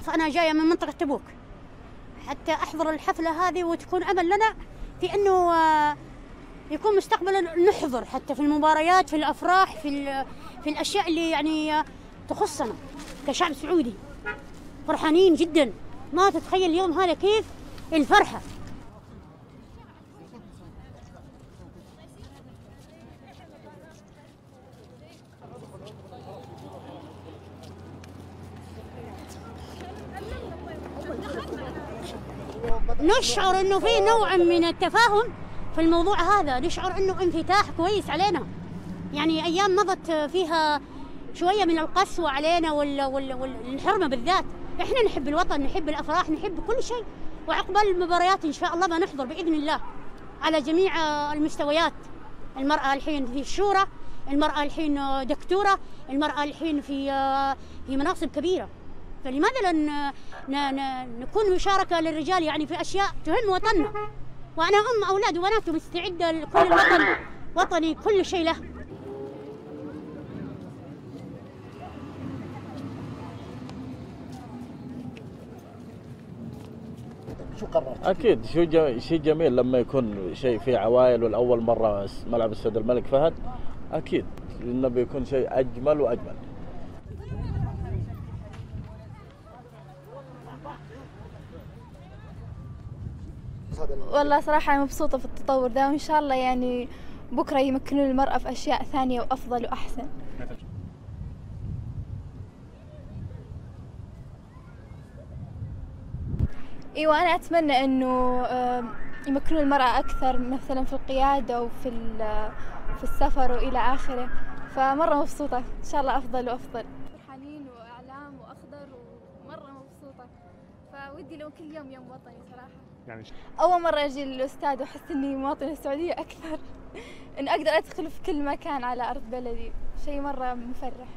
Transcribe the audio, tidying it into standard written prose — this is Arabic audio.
فأنا جاية من منطقة تبوك حتى أحضر الحفلة هذه، وتكون أمل لنا في أنه يكون مستقبلا نحضر حتى في المباريات، في الأفراح، في الأشياء اللي يعني تخصنا كشعب سعودي. فرحانين جدا، ما تتخيل اليوم هذا كيف الفرحة. نشعر انه في نوع من التفاهم في الموضوع هذا، نشعر انه انفتاح كويس علينا. يعني ايام مضت فيها شويه من القسوه علينا والحرمه بالذات. احنا نحب الوطن، نحب الافراح، نحب كل شيء، وعقبال المباريات ان شاء الله ما نحضر باذن الله على جميع المستويات. المراه الحين في الشورى، المراه الحين دكتوره، المراه الحين في مناصب كبيره، فلماذا نكون مشاركة للرجال يعني في أشياء تهم وطننا؟ وأنا أم أولاد وبنات مستعدة لكل الوطن، وطني كل شيء له. شو قررت؟ أكيد شيء جميل لما يكون شيء فيه عوائل والأول مرة ملعب السيد الملك فهد، أكيد إنه بيكون شيء أجمل وأجمل. والله صراحة أنا مبسوطة في التطور ده، وإن شاء الله يعني بكرة يمكنون المرأة في أشياء ثانية وأفضل وأحسن. أيوة، أنا أتمنى إنه يمكنون المرأة أكثر مثلا في القيادة وفي في السفر وإلى آخره، فمرة مبسوطة، إن شاء الله أفضل وأفضل. فرحانين وأعلام وأخضر ومرة مبسوطة، فودي لو كل يوم يوم وطني صراحة. يعني أول مرة أجي للأستاذ وأحس إني مواطنة سعودية أكثر، إن أقدر أدخل في كل مكان على أرض بلدي، شيء مرة مفرح.